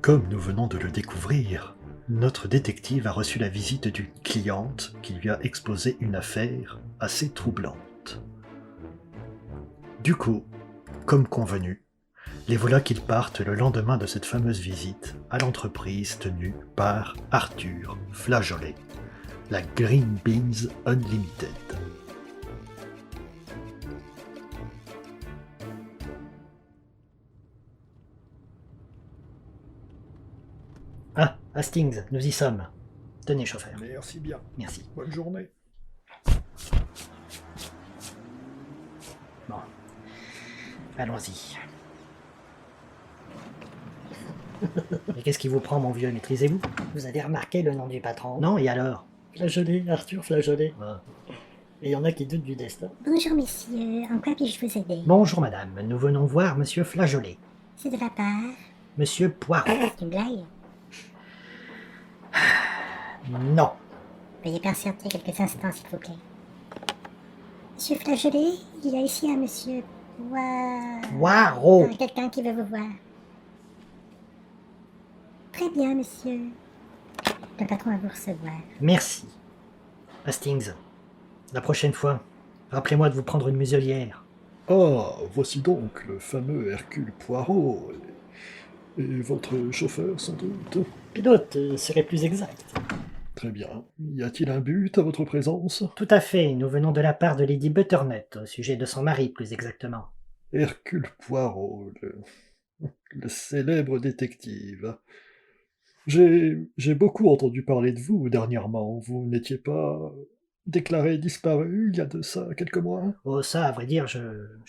Comme nous venons de le découvrir, notre détective a reçu la visite d'une cliente qui lui a exposé une affaire assez troublante. Du coup, comme convenu, les voilà qu'ils partent le lendemain de cette fameuse visite à l'entreprise tenue par Arthur Flageolet, la Green Beans Unlimited. Ah, Hastings, nous y sommes. Tenez, chauffeur. Merci bien. Merci. Bonne journée. Bon. Allons-y. Mais qu'est-ce qui vous prend, mon vieux? Maîtrisez-vous? Vous avez remarqué le nom du patron? Non, et alors? Flageolet, Arthur Flageolet. Ah. Et il y en a qui doutent du destin. Bonjour messieurs, en quoi puis-je vous aider? Bonjour, madame. Nous venons voir Monsieur Flageolet. C'est de la part... Monsieur Poirot. C'est une blague? Non. Veuillez patienter quelques instants s'il vous plaît. Monsieur Flageolet, il y a ici un monsieur... Poirot. Quelqu'un qui veut vous voir. Très bien, monsieur. Le patron va vous recevoir. Merci. Hastings, la prochaine fois, rappelez-moi de vous prendre une muselière. Ah, voici donc le fameux Hercule Poirot. Et votre chauffeur, sans doute. Pilote serait plus exact. Très bien. Y a-t-il un but à votre présence? Tout à fait, nous venons de la part de Lady Butternut, au sujet de son mari, plus exactement. Hercule Poirot, le célèbre détective. J'ai beaucoup entendu parler de vous dernièrement. Vous n'étiez pas déclaré disparu il y a de ça quelques mois? Oh, ça, à vrai dire, je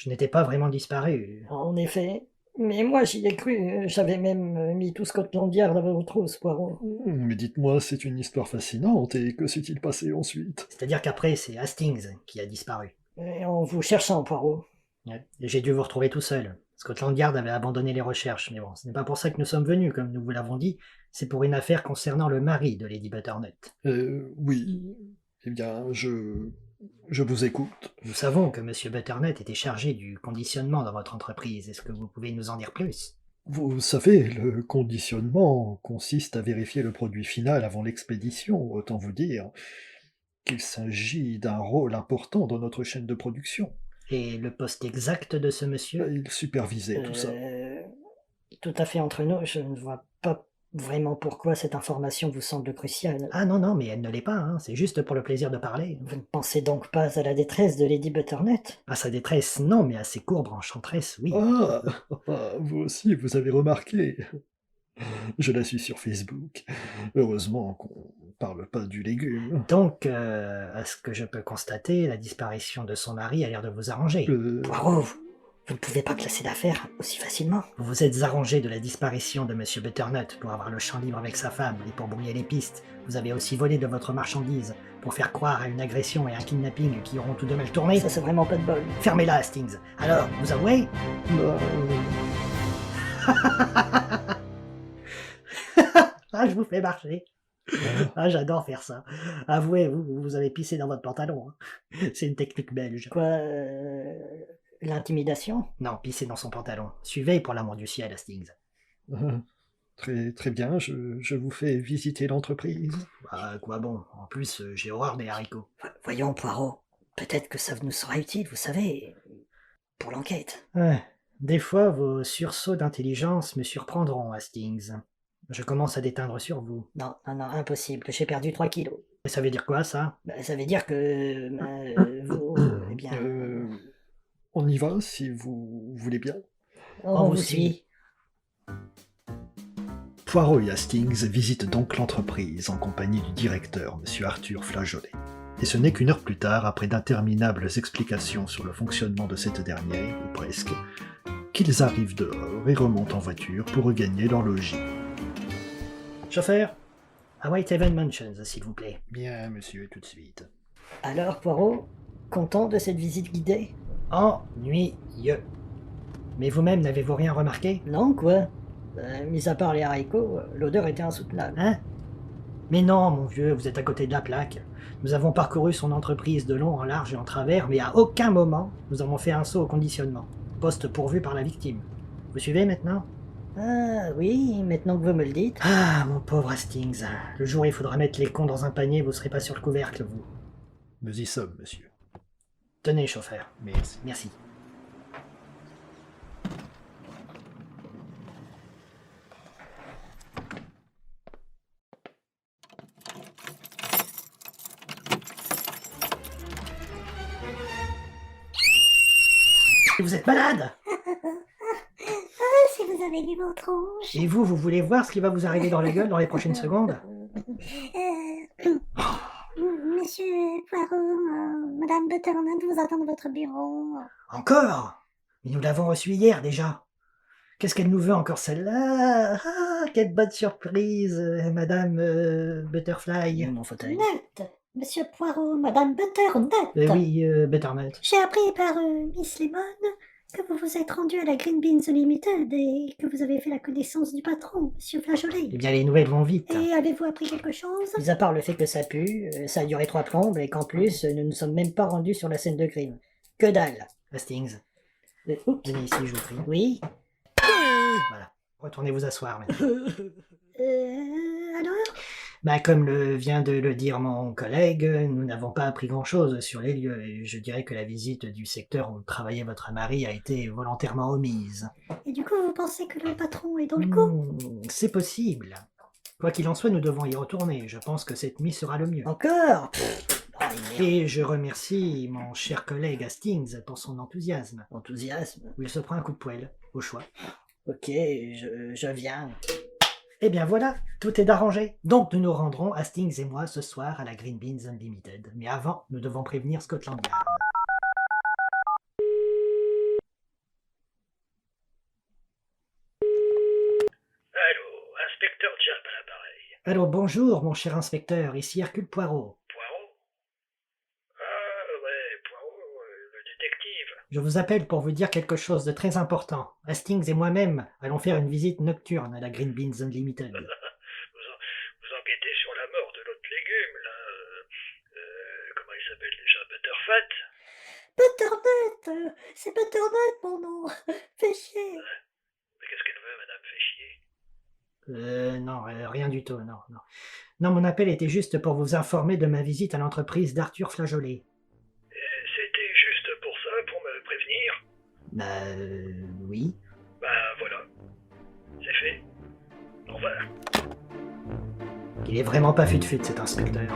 n'étais pas vraiment disparu. En effet. Mais moi j'y ai cru, j'avais même mis tout Scotland Yard à vos trousses, Poirot. Mais dites-moi, c'est une histoire fascinante, et que s'est-il passé ensuite? C'est-à-dire qu'après, c'est Hastings qui a disparu. Et en vous cherchant, Poirot. Ouais. Et j'ai dû vous retrouver tout seul. Scotland Yard avait abandonné les recherches, mais bon, ce n'est pas pour ça que nous sommes venus, comme nous vous l'avons dit, c'est pour une affaire concernant le mari de Lady Butternut. Oui. Eh bien, je vous écoute. Nous savons que M. Butternut était chargé du conditionnement dans votre entreprise. Est-ce que vous pouvez nous en dire plus? Vous savez, le conditionnement consiste à vérifier le produit final avant l'expédition, autant vous dire qu'il s'agit d'un rôle important dans notre chaîne de production. Et le poste exact de ce monsieur? Il supervisait tout ça. Tout à fait entre nous, je ne vois pas vraiment pourquoi cette information vous semble cruciale. Ah non, non, mais elle ne l'est pas, hein. C'est juste pour le plaisir de parler. Vous ne pensez donc pas à la détresse de Lady Butternut? À sa détresse, non, mais à ses courbes enchanteresses, oui. Ah, vous aussi, vous avez remarqué. Je la suis sur Facebook. Heureusement qu'on parle pas du légume. Donc, à ce que je peux constater, la disparition de son mari a l'air de vous arranger. Poirot, vous ne pouvez pas classer l'affaire aussi facilement. Vous vous êtes arrangé de la disparition de M. Butternut pour avoir le champ libre avec sa femme et pour brouiller les pistes. Vous avez aussi volé de votre marchandise pour faire croire à une agression et un kidnapping qui auront tout de mal tourné. Ça, c'est vraiment pas de bol. Fermez-la, Hastings. Alors, vous avouez? Ah, je vous fais marcher. Ah, j'adore faire ça. Avouez, vous avez pissé dans votre pantalon. Hein. C'est une technique belge. Quoi, l'intimidation? Non, pisser dans son pantalon. Suivez pour l'amour du ciel, Hastings. Très bien, je vous fais visiter l'entreprise. Ah, quoi bon. En plus, j'ai horreur des haricots. Voyons, Poirot. Peut-être que ça nous sera utile, vous savez, pour l'enquête. Ouais. Des fois, vos sursauts d'intelligence me surprendront, Hastings. Je commence à déteindre sur vous. Non, impossible. J'ai perdu 3 kilos. Et ça veut dire quoi, ça? Ça veut dire que vous... eh bien... On y va, si vous voulez bien. On vous suit. Poirot et Hastings visitent donc l'entreprise en compagnie du directeur, M. Arthur Flageolet. Et ce n'est qu'une heure plus tard, après d'interminables explications sur le fonctionnement de cette dernière, ou presque, qu'ils arrivent dehors et remontent en voiture pour regagner leur logis. Chauffeur, à Whitehaven Mansions, s'il vous plaît. Bien, monsieur, tout de suite. Alors, Poirot, content de cette visite guidée? Ennuyeux. Mais vous-même, n'avez-vous rien remarqué? Non, quoi. Mis à part les haricots, l'odeur était insoutenable. Hein? Mais non, mon vieux, vous êtes à côté de la plaque. Nous avons parcouru son entreprise de long en large et en travers, mais à aucun moment nous avons fait un saut au conditionnement. Poste pourvu par la victime. Vous suivez maintenant? Ah oui, maintenant que vous me le dites. Ah, mon pauvre Hastings. Le jour où il faudra mettre les cons dans un panier, vous serez pas sur le couvercle, vous. Nous y sommes, monsieur. Tenez, chauffeur. Merci. Merci. Vous êtes malade! Ah, si vous avez vu mon tronche. Et vous voulez voir ce qui va vous arriver dans la gueule dans les prochaines secondes? Monsieur Poirot, Madame Butternut vous attend dans votre bureau. Encore? Mais nous l'avons reçue hier déjà. Qu'est-ce qu'elle nous veut encore celle-là? Ah, quelle bonne surprise, Madame Butterfly. Mon fauteuil. Nut, Monsieur Poirot, Madame Butternut. Oui, Butternut. J'ai appris par Miss Lemon que vous vous êtes rendu à la Green Beans Limited et que vous avez fait la connaissance du patron, Monsieur Flageolet. Eh bien, les nouvelles vont vite. Et avez-vous appris quelque chose? Mis à part le fait que ça pue, ça a duré 3 plombes et qu'en plus, nous ne sommes même pas rendus sur la scène de crime. Que dalle. Hastings, Oups. venez ici, je vous prie. Oui. Voilà. Retournez vous asseoir maintenant. Alors? Comme vient de le dire mon collègue, nous n'avons pas appris grand-chose sur les lieux et je dirais que la visite du secteur où travaillait votre mari a été volontairement omise. Et du coup, vous pensez que le patron est dans le coup? C'est possible. Quoi qu'il en soit, nous devons y retourner. Je pense que cette nuit sera le mieux. Encore? Et je remercie mon cher collègue Hastings pour son enthousiasme. Enthousiasme. Où il se prend un coup de poêle, au choix. Ok, je viens. Eh bien voilà, tout est arrangé. Donc nous nous rendrons, Hastings et moi, ce soir à la Green Beans Unlimited. Mais avant, nous devons prévenir Scotland Yard. Allô, inspecteur Japp à l'appareil. Alors bonjour, mon cher inspecteur, ici Hercule Poirot. Poirot? Ah ouais, Poirot, le détective. Je vous appelle pour vous dire quelque chose de très important. Hastings et moi-même allons faire une visite nocturne à la Green Beans Unlimited. Vous enquêtez sur la mort de l'autre légume, là. Comment il s'appelle déjà? Butterfat? Butternut, c'est Butternut mon nom. Fais chier. Mais qu'est-ce qu'elle veut, madame? Fait chier. Non, rien du tout, non. Non, mon appel était juste pour vous informer de ma visite à l'entreprise d'Arthur Flageolet. Et c'était juste pour ça, pour me prévenir? Oui. Voilà. C'est fait. Au revoir. Il est vraiment pas fut-fut, cet inspecteur.